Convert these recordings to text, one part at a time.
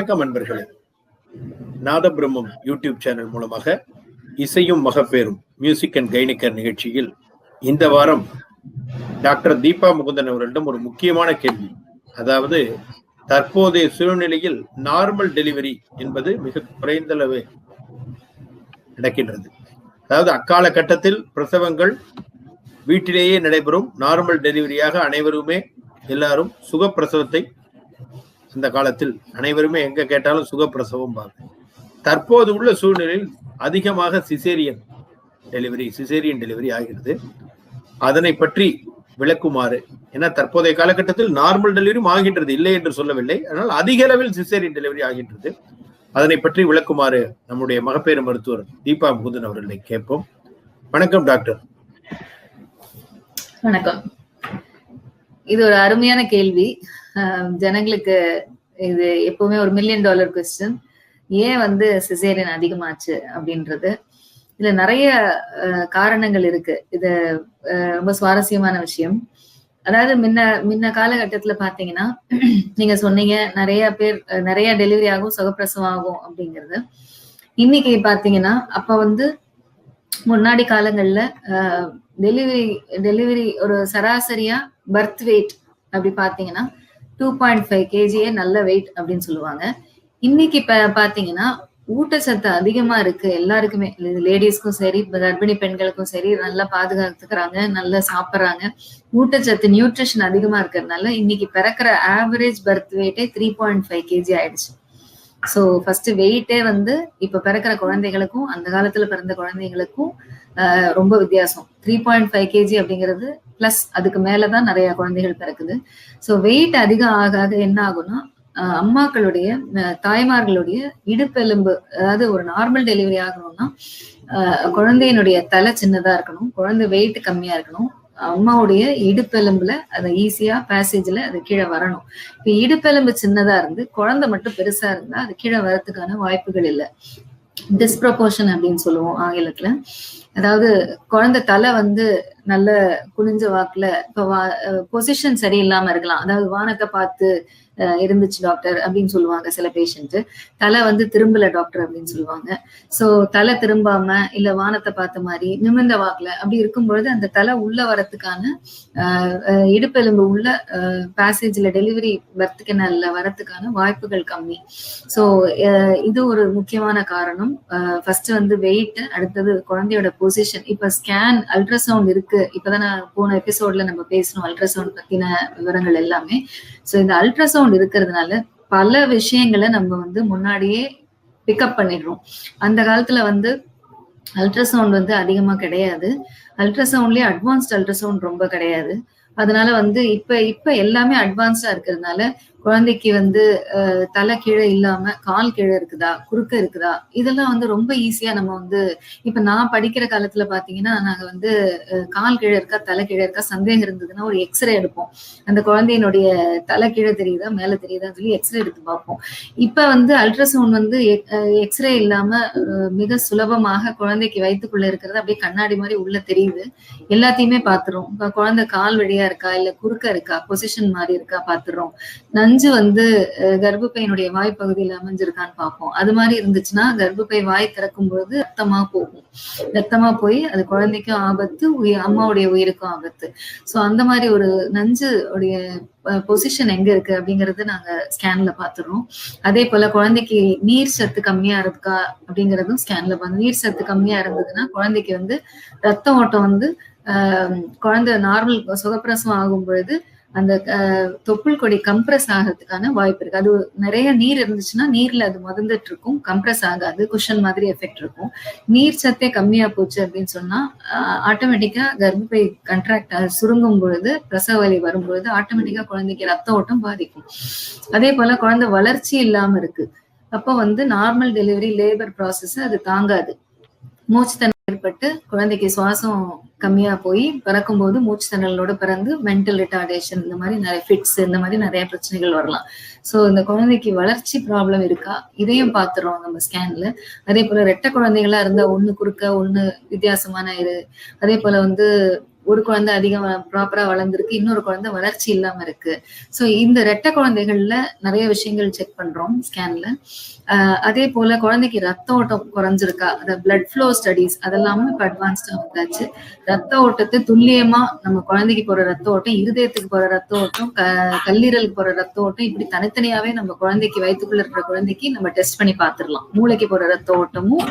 வணக்கம் அன்பர்களே. நாதபிரம்மம் YouTube channel மூலமாக இசையும் மகப்பேறும் மியூசிக் அண்ட் கைனிக்கர் நிகழ்ச்சியில் இந்த வாரம் டாக்டர் தீபா முகுந்தன் அவர்களிடம் ஒரு முக்கியமான கேள்வி. அதாவது, தற்போதைய சூழ்நிலையில் நார்மல் டெலிவரி என்பது மிக குறைந்தளவு நடக்கின்றது. அதாவது அக்கால கட்டத்தில் பிரசவங்கள் வீட்டிலேயே நடைபெறும், நார்மல் டெலிவரியாக அனைவருமே எல்லாரும் சுகப்பிரசவத்தை இந்த காலத்தில் அனைவருமே எங்க கேட்டாலும் சுகப்பிரசவம் பார்க்க. தற்போது உள்ள சூழ்நிலையில் அதிகமாக சிசேரியன் டெலிவரி ஆகிறது. அதனை பற்றி விளக்குமாறு, ஏன்னா தற்போதைய காலகட்டத்தில் நார்மல் டெலிவரி ஆகின்றது, இல்லை என்று சொல்லவில்லை, ஆனால் அதிக அளவில் சிசேரியன் டெலிவரி ஆகின்றது. அதனை பற்றி விளக்குமாறு நம்முடைய மகப்பேறு மருத்துவர் தீபா முகுந்தன் அவர்களை கேட்போம். வணக்கம் டாக்டர். வணக்கம். இது ஒரு அருமையான கேள்வி. ஜனங்களுக்கு இது எப்பவுமே ஒரு $1 மில்லியன் கொஸ்டின். ஏன் சிசேரியன் அதிகமாச்சு அப்படின்றது. இதுல நிறைய காரணங்கள் இருக்கு. இது ரொம்ப சுவாரஸ்யமான விஷயம். அதாவது முன்ன காலகட்டத்துல பாத்தீங்கன்னா, நீங்க சொன்னீங்க நிறைய பேர் நிறைய டெலிவரி ஆகும், சுகப்பிரசவம் ஆகும் அப்படிங்கிறது. இன்னைக்கு பாத்தீங்கன்னா, அப்ப முன்னாடி காலங்கள்ல டெலிவரி ஒரு சராசரியா பர்த் வெயிட் அப்படி பாத்தீங்கன்னா 2.5 kg நல்ல வெயிட் அப்படின்னு சொல்லுவாங்க. இன்னைக்கு பாத்தீங்கன்னா ஊட்டச்சத்து அதிகமா இருக்கு எல்லாருக்குமே, லேடிஸ்க்கும் சரி கர்ப்பிணி பெண்களுக்கும் சரி, நல்லா பாதுகாத்துக்கிறாங்க, நல்லா சாப்பிட்றாங்க. ஊட்டச்சத்து நியூட்ரிஷன் அதிகமா இருக்கிறதுனால இன்னைக்கு பிறக்கிற ஆவரேஜ் பர்த் வெயிட்டே 3.5 kg ஆயிடுச்சு. ஸோ ஃபர்ஸ்ட் வெயிட்டே இப்ப பிறக்கிற குழந்தைகளுக்கும் அந்த காலத்துல பிறந்த குழந்தைகளுக்கும் ரொம்ப வித்தியாசம். 3.5 kg அப்படிங்கிறது பிளஸ் அதுக்கு மேலதான் நிறைய குழந்தைகள் பிறக்குது. ஸோ வெயிட் அதிகம் ஆக ஆக என்ன ஆகும்னா, அம்மாக்களுடைய தாய்மார்களுடைய இடுப்பெலும்பு, அதாவது ஒரு நார்மல் டெலிவரி ஆகணும்னா குழந்தையினுடைய தலை சின்னதா இருக்கணும், குழந்தை வெயிட் கம்மியா இருக்கணும், அம்மாவுடைய இடுப்பெலும்புல அதை ஈஸியா பேசேஜ்ல அது கீழே வரணும். இப்ப இடுப்பெலும்பு சின்னதா இருந்து குழந்தை மட்டும் பெருசா இருந்தா அது கீழே வரதுக்கான வாய்ப்புகள் இல்லை. டிஸ்ப்ரப்போர்ஷன் அப்படின்னு சொல்லுவோம் ஆங்கிலத்துல. அதாவது குழந்தை தலை நல்ல குனிஞ்ச வாக்குல இப்ப பொசிஷன் சரியில்லாம இருக்கலாம். அதாவது வானத்தை பார்த்து இருந்துச்சு டாக்டர் அப்படின்னு சொல்லுவாங்க சில பேஷண்ட். தலை திரும்பல டாக்டர் அப்படின்னு சொல்லுவாங்க. சோ தலை திரும்பாம இல்ல வானத்தை பார்த்த மாதிரி நிமிர்ந்த வாக்குல அப்படி இருக்கும் பொழுது அந்த தலை உள்ள வரத்துக்கான இடுப்பெலும்பு உள்ள பேசேஜ்ல டெலிவரி பர்த் கெனால்ல வரத்துக்கான வாய்ப்புகள் கம்மி. சோ இது ஒரு முக்கியமான காரணம். ஃபர்ஸ்ட் வெயிட், அடுத்தது குழந்தையோட பொசிஷன். இப்ப ஸ்கேன், அல்ட்ராசவுண்ட் இருக்கு. இப்பதான் நான் போன எபிசோட்ல நம்ம பேசணும் அல்ட்ராசவுண்ட் பத்தின விவரங்கள் எல்லாமே. சோ இந்த அல்ட்ராசவுண்ட் இருக்கிறதுனால பல விஷயங்களை நம்ம முன்னாடியே பிக்கப் பண்ணிடுறோம். அந்த காலத்துல அல்ட்ராசவுண்ட் அதிகமா கிடையாது. அல்ட்ராசவுண்ட்லயே அட்வான்ஸ்ட் அல்ட்ராசவுண்ட் ரொம்ப கிடையாது. அதனால இப்ப எல்லாமே அட்வான்ஸ்டா இருக்கிறதுனால குழந்தைக்கு தலை கீழே இல்லாம கால் கீழே இருக்குதா, குறுக்க இருக்குதா, இதெல்லாம் ரொம்ப ஈஸியா நம்ம இப்ப நான் படிக்கிற காலத்துல பாத்தீங்கன்னா, நாங்க கால் கீழே இருக்கா தலை கீழே இருக்கா சந்தேகம் இருந்ததுன்னா ஒரு எக்ஸ்ரே எடுப்போம். அந்த குழந்தையினுடைய தலை கீழே தெரியுதா மேல தெரியுதான்னு சொல்லி எக்ஸ்ரே எடுத்து பார்ப்போம். இப்ப அல்ட்ராசவுண்ட் எக்ஸ்ரே இல்லாம மிக சுலபமாக குழந்தைக்கு வயிற்றுக்குள்ள இருக்கிறது அப்படியே கண்ணாடி மாதிரி உள்ள தெரியுது. எல்லாத்தையுமே பாத்துறோம். குழந்தை கால் வழியா இருக்கா இல்ல குறுக்க இருக்கா, பொசிஷன் மாதிரி இருக்கா பாத்துறோம். நஞ்சு கர்ப்பப்பையினுடைய வாய் பகுதியில அமைஞ்சிருக்கான்னு பார்ப்போம். அது மாதிரி இருந்துச்சுன்னா கர்ப்பப்பை வாய் திறக்கும் பொழுது ரத்தமா போகும். ரத்தமா போய் அது குழந்தைக்கும் ஆபத்து, அம்மாவுடைய உயிருக்கும் ஆபத்து. சோ அந்த மாதிரி ஒரு நஞ்சு உடைய பொசிஷன் எங்க இருக்கு அப்படிங்கறது நாங்க ஸ்கேன்ல பாத்துறோம். அதே போல குழந்தைக்கு நீர் சத்து கம்மியா இருக்கா அப்படிங்கறதும் ஸ்கேன்ல பார்த்து. நீர் சத்து கம்மியா இருந்ததுன்னா குழந்தைக்கு ரத்த ஓட்டம் குழந்தை நார்மல் சுகப்பிரசவம் ஆகும் பொழுது அந்த தொப்புள் கொடி கம்ப்ரஸ் ஆகிறதுக்கான வாய்ப்பு இருக்கு. அது நிறைய நீர் இருந்துச்சுன்னா நீர்ல அது முதந்துட்டு இருக்கும், கம்ப்ரஸ் ஆகாது, குஷன் மாதிரி எஃபெக்ட் இருக்கும். நீர் சத்தே கம்மியா போச்சு அப்படின்னு சொன்னா ஆட்டோமேட்டிக்கா கர்ப்பப்பை கண்ட்ராக்ட் சுருங்கும் பொழுது, பிரசவ வலி வரும்பொழுது ஆட்டோமேட்டிக்கா குழந்தைக்கு ரத்த ஓட்டம் பாதிக்கும். அதே போல குழந்தை வளர்ச்சி இல்லாம இருக்கு. அப்ப நார்மல் டெலிவரி லேபர் ப்ராசஸ் அது தாங்காது. மூச்சு திணறல் ஏற்பட்டு குழந்தைக்கு சுவாசம் கம்மியா போய் பிறக்கும் போது மூச்சு திணறலோட பிறந்து மென்டல் ரிட்டார்டேஷன், இந்த மாதிரி நிறைய ஃபிட்ஸ், இந்த மாதிரி நிறைய பிரச்சனைகள் வரலாம். சோ இந்த குழந்தைக்கு வளர்ச்சி ப்ராப்ளம் இருக்கா இதையும் பாத்துறோம் நம்ம ஸ்கேன்ல. அதே போல ரெட்டை குழந்தைகளா இருந்தா ஒண்ணு குறுக்க ஒண்ணு வித்தியாசமான இது. அதே போல ஒரு குழந்தை அதிகம் ப்ராப்பரா வளர்ந்துருக்கு, இன்னொரு குழந்தை வளர்ச்சி இல்லாம இருக்கு. ஸோ இந்த ரெட்டை குழந்தைகள்ல நிறைய விஷயங்கள் செக் பண்றோம் ஸ்கேன்ல. அதே போல குழந்தைக்கு ரத்த ஓட்டம் குறைஞ்சிருக்கா, அந்த பிளட் ஃப்ளோ ஸ்டடிஸ் அதெல்லாமும் இப்ப அட்வான்ஸ்டா வந்தாச்சு. ரத்த ஓட்டத்தை துல்லியமா நம்ம குழந்தைக்கு போற ரத்த ஓட்டம், இருதயத்துக்கு போற ரத்த ஓட்டம், கல்லீரலுக்கு போற ரத்த ஓட்டம், இப்படி தனித்தனியாவே நம்ம குழந்தைக்கு வயிற்றுக்குள்ள இருக்கிற குழந்தைக்கு நம்ம டெஸ்ட் பண்ணி பார்த்துடலாம். மூளைக்கு போற ரத்த ஓட்டமும்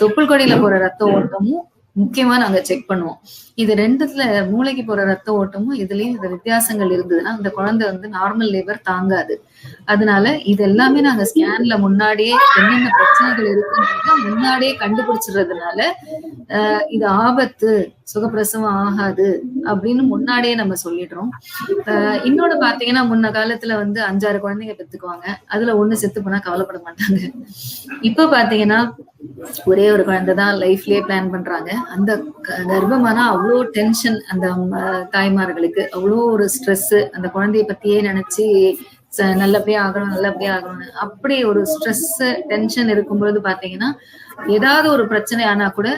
தொப்புள் கொடியில போற ரத்த ஓட்டமும் முக்கியமா நாங்க செக் பண்ணுவோம். இது ரெண்டுத்துல மூளைக்கு போற ரத்த ஓட்டமும் இதுலயும் இந்த வித்தியாசங்கள் இருந்ததுன்னா அந்த குழந்தை வந்து நார்மல் லேபர் தாங்காது. அதனால இது எல்லாமே நாங்க ஸ்கேன்ல முன்னாடியே என்னென்ன பிரச்சனைகள் இருக்குன்றத முன்னாடியே கண்டுபிடிச்சிடுறதுனால இது ஆபத்து, சுகப்பிரசவம் ஆகாது அப்படின்னு முன்னாடியே நம்ம சொல்லிடுறோம். இன்னொன்னு பாத்தீங்கன்னா முன்ன காலத்துல வந்து 5-6 குழந்தைங்க பெத்துக்குவாங்க, அதுல ஒண்ணு செத்து போனா கவலைப்பட மாட்டாங்க. இப்ப பாத்தீங்கன்னா ஒரே ஒரு குழந்தை தான் லைஃப்லயே பிளான் பண்றாங்க. அந்த கர்ப்பமானா அவ்வளோ டென்ஷன் அந்த தாய்மார்களுக்கு, அவ்வளோ ஒரு ஸ்ட்ரெஸ், அந்த குழந்தைய பத்தியே நினைச்சு நல்லபடியா ஆகணும்னு அப்படி ஒரு ஸ்ட்ரெஸ் டென்ஷன் இருக்கும்போது பாத்தீங்கன்னா ஏதாவது ஒரு பிரச்சனை ஆனா கூட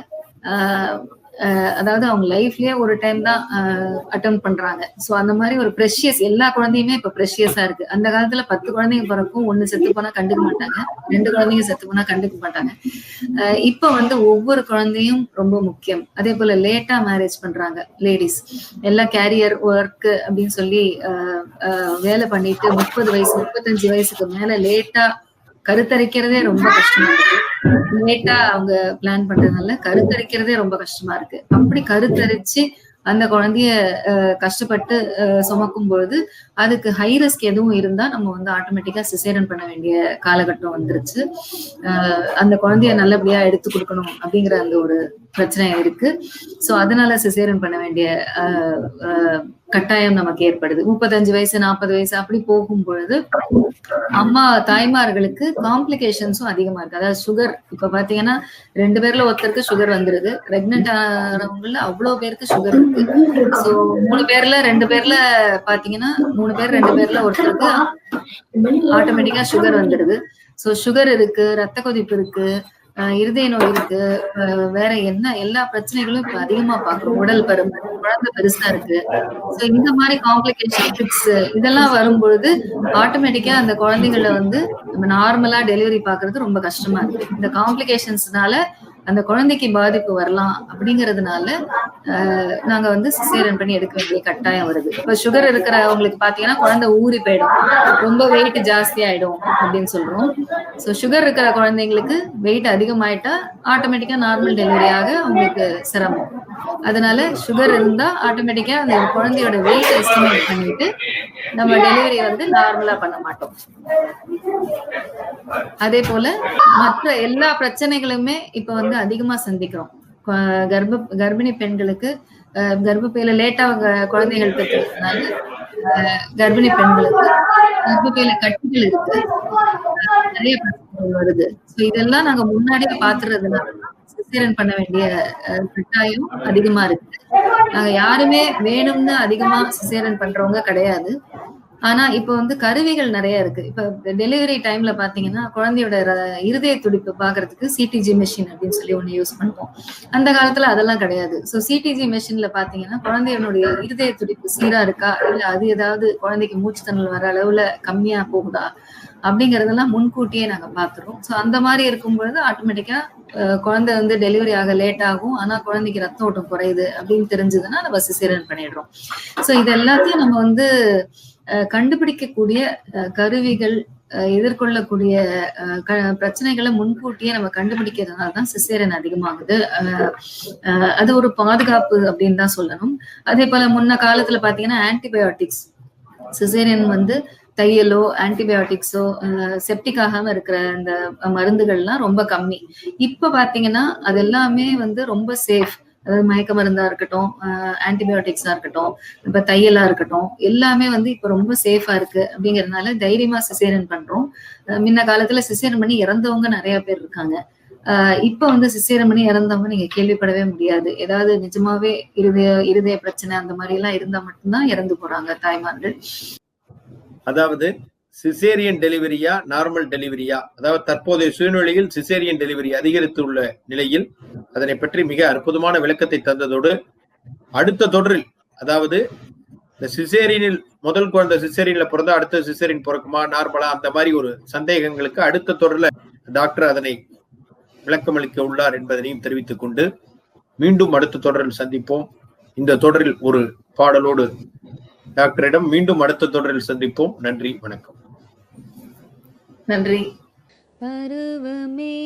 அதாவது அவங்க லைஃப்லயே ஒரு டைம் தான் அட்டம் பண்றாங்க. சோ அந்த மாதிரி ஒரு ப்ரெஷியஸ், எல்லா குழந்தையுமே இப்ப ப்ரெஷியஸா இருக்கு. அந்த காலத்துல 10 குழந்தைங்க பிறக்கும், 1 செத்து போனா கண்டுக்க மாட்டாங்க, 2 குழந்தைங்க செத்து போனா கண்டுக்க மாட்டாங்க. இப்ப வந்து ஒவ்வொரு குழந்தையும் ரொம்ப முக்கியம். அதே போல லேட்டா மேரேஜ் பண்றாங்க லேடிஸ், எல்லாம் கேரியர் ஒர்க் அப்படின்னு சொல்லி வேலை பண்ணிட்டு 30 வயசு 35 வயசுக்கு மேல லேட்டா கருத்தரிக்கிறதே ரொம்ப கஷ்டமா இருக்கு. லேட்டா அவங்க பிளான் பண்றதுனால கருத்தரிக்கிறதே ரொம்ப கஷ்டமா இருக்கு. அப்படி கருத்தரிச்சு அந்த குழந்தைய கஷ்டப்பட்டு சுமக்கும் பொழுது அதுக்கு ஹை ரிஸ்க் எதுவும் இருந்தா நம்ம வந்து ஆட்டோமேட்டிக்கா சிசேரியன் பண்ண வேண்டிய காலகட்டம் வந்துருச்சு. அந்த குழந்தைய நல்லபடியா எடுத்து கொடுக்கணும் அப்படிங்கிற அந்த ஒரு பிரச்சனை இருக்கு. சோ அதனால சிசேரியன் பண்ண வேண்டிய கட்டாயம் நமக்கு ஏற்படுது. 35 வயசு 40 வயசு அப்படி போகும் பொழுது தாய்மார்களுக்கு காம்ப்ளிகேஷன்ஸும் அதிகமா இருக்கு. அதாவது சுகர், இப்ப பாத்தீங்கன்னா 2 பேர்ல ஒருத்தருக்கு சுகர் வந்துருது. பிரெக்னென்ட் ஆனவங்கள அவ்வளவு பேருக்கு சுகர் இருக்கு. சோ 3 பேர்ல 2 பேர்ல பாத்தீங்கன்னா 3 பேர் 2 பேர்ல ஒருத்தருக்கு ஆட்டோமேட்டிக்கா சுகர் வந்துடுது. சோ சுகர் இருக்கு, ரத்த கொதிப்பு இருக்கு, இருதய நோய் இருக்கு, வேற என்ன எல்லா பிரச்சனைகளும் இப்ப அதிகமா பாக்குறோம். உடல் பருமன், குழந்தை பெருசா இருக்கு. சோ இந்த மாதிரி காம்ப்ளிகேஷன் ஃபிட்ஸ் இதெல்லாம் வரும்பொழுது ஆட்டோமேட்டிக்கா அந்த குழந்தைகளை வந்து நம்ம நார்மலா டெலிவரி பாக்குறது ரொம்ப கஷ்டமா இருக்கு. இந்த காம்ப்ளிகேஷன்ஸ்னால அந்த குழந்தைக்கு பாதிப்பு வரலாம் அப்படிங்கறதுனால நாங்க வந்து சிசேரியன் பண்ணி எடுக்க வேண்டிய கட்டாயம் வருது. இப்ப சுகர் இருக்கிறவங்களுக்கு பாத்தீங்கன்னா குழந்தை ஊறி போயிடும், ரொம்ப வெயிட் ஜாஸ்தி ஆயிடும் அப்படின்னு சொல்றோம். சோ சுகர் இருக்கிற குழந்தைங்களுக்கு வெயிட் அதிகமாயிட்டா ஆட்டோமேட்டிக்கா நார்மல் டெலிவரியாக அவங்களுக்கு சிரமம். அதனால சுகர் இருந்தா ஆட்டோமேட்டிக்கா அந்த குழந்தையோட வெயிட் எஸ்டிமேட் பண்ணிட்டு நம்ம டெலிவரி வந்து நார்மலா பண்ண மாட்டோம். அதே போல மற்ற எல்லா பிரச்சனைகளுமே இப்ப வந்து அதிகமா சந்திக்கிறோம். கர்ப்பிணி பெண்களுக்கு கர்ப்பப்பையில லேட்டா குழந்தைகள் பெற்றதுனால கர்ப்பிணி பெண்களுக்கு கர்ப்பப்பையில கட்டிகள் இருக்கு, நிறைய பிரச்சனைகள் வருது. இதெல்லாம் நாங்க முன்னாடியே பாத்துறதுனால சிசேரியன் பண்ண வேண்டிய கட்டாயம் அதிகமா இருக்கு. நாங்க யாருமே வேணும்னு அதிகமா சிசேரியன் பண்றவங்க கிடையாது. ஆனா இப்ப வந்து கருவிகள் நிறைய இருக்கு. இப்ப டெலிவரி டைம்ல பாத்தீங்கன்னா குழந்தையோட இருதய துடிப்பு பாக்குறதுக்கு சிடிஜி மெஷின் அப்படின்னு சொல்லி ஒண்ணு யூஸ் பண்ணுவோம். அந்த காலத்துல அதெல்லாம் கிடையாது. சோ சிடிஜி மெஷின்ல பாத்தீங்கன்னா குழந்தையோட இருதய துடிப்பு சீரா இருக்கா, இல்ல அது ஏதாவது குழந்தைக்கு மூச்சு திணறல் வர அளவுல கம்மியா போகுதா அப்படிங்கறதெல்லாம் முன்கூட்டியே நாங்க பாத்துறோம். சோ அந்த மாதிரி இருக்கும்பொழுது ஆட்டோமேட்டிக்கா குழந்தை வந்து டெலிவரி ஆக லேட் ஆகும், ஆனா குழந்தைக்கு ரத்த ஓட்டம் குறையுது அப்படின்னு தெரிஞ்சதுன்னா நம்ம சிசேரியன் பண்ணிடுறோம். சோ இது எல்லாத்தையும் நம்ம வந்து கண்டுபிடிக்கக்கூடிய கருவிகள், எதிர்கொள்ளக்கூடிய பிரச்சனைகளை முன்கூட்டியே நம்ம கண்டுபிடிக்கிறதுனாலதான் சிசேரியன் அதிகமாகுது. அது ஒரு பாதுகாப்பு அப்படின்னு தான் சொல்லணும். அதே போல முன்ன காலத்துல பாத்தீங்கன்னா ஆன்டிபயோட்டிக்ஸ், சிசேரியன் வந்து தையலோ ஆன்டிபயோட்டிக்ஸோ செப்டிக் ஆகாம இருக்கிற அந்த மருந்துகள்லாம் ரொம்ப கம்மி. இப்ப பாத்தீங்கன்னா அது எல்லாமே வந்து ரொம்ப சேஃப். அதாவது மயக்க மருந்தா இருக்கட்டும், ஆன்டிபயோட்டிக்ஸா இருக்கட்டும், இப்ப தையலா இருக்கட்டும், எல்லாமே வந்து இப்ப ரொம்ப சேஃபா இருக்கு. அப்படிங்கறதுனால தைரியமா சிசேரியன் பண்றோம். முன்ன காலத்துல சிசேரியன் பண்ணி இறந்தவங்க நிறைய பேர் இருக்காங்க. இப்ப வந்து சிசேரியன் பண்ணி இறந்தவங்க நீங்க கேள்விப்படவே முடியாது. ஏதாவது நிஜமாவே இருதய பிரச்சனை அந்த மாதிரி எல்லாம் இருந்தா மட்டும்தான் இறந்து போறாங்க தாய்மார்கள். அதாவது சிசேரியன் டெலிவரியா நார்மல் டெலிவரியா, அதாவது தற்போதைய சூழ்நிலையில் சிசேரியன் டெலிவரி அதிகரித்துள்ள நிலையில் அதனை பற்றி மிக அற்புதமான விளக்கத்தை தந்ததோடு அடுத்த தொடரில், அதாவது இந்த சிசேரியனில் முதல் குழந்தை சிசேரியன்ல பிறந்தா அடுத்த சிசேரியன் பிறக்குமா நார்மலா, அந்த மாதிரி ஒரு சந்தேகங்களுக்கு அடுத்த தொடர்ல டாக்டர் அதனை விளக்கமளிக்க உள்ளார் என்பதனையும் தெரிவித்துக் கொண்டு மீண்டும் அடுத்த தொடரில் சந்திப்போம். இந்த தொடரில் ஒரு பாடலோடு டாக்டரிடம் மீண்டும் அடுத்த தொடரில் சந்திப்போம். நன்றி, வணக்கம். நன்றி. பருவமே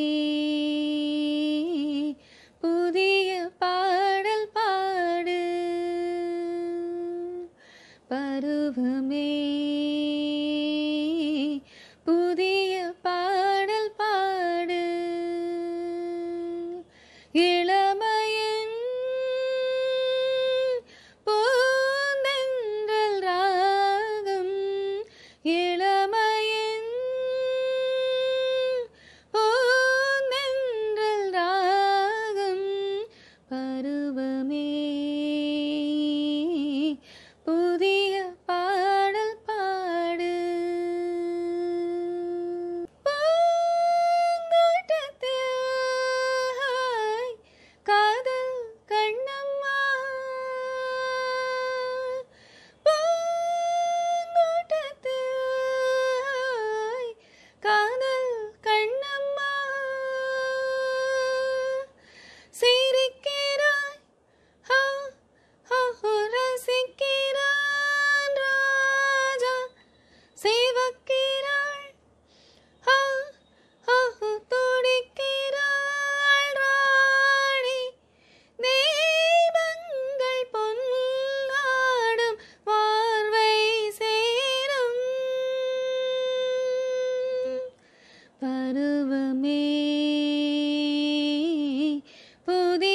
புதிய பாடல் பாடு, பருவமே புதிய பாடல் பாடு, இளமையின் பூந்தென்றல் ராகம், இளமையின் பூந்தென்றல் ராகம், பருவமே புதிய பாடல் பாடு. பூங்கோட்டத்தில் காதல் கண்ணம்மா, பூங்கோட்டத்தில் காதல் கண்ணம்மா, சிரிக்கிறாய் ஹோ ஹோ ரசிக்கிறான் ராஜா, சிவக்கிறாள் ஹோ ஹோ துடிக்கிறாள் ராணி, தெய்வங்கள் பொன்னாடும் பார்வை சேரும், பருவமே புதிய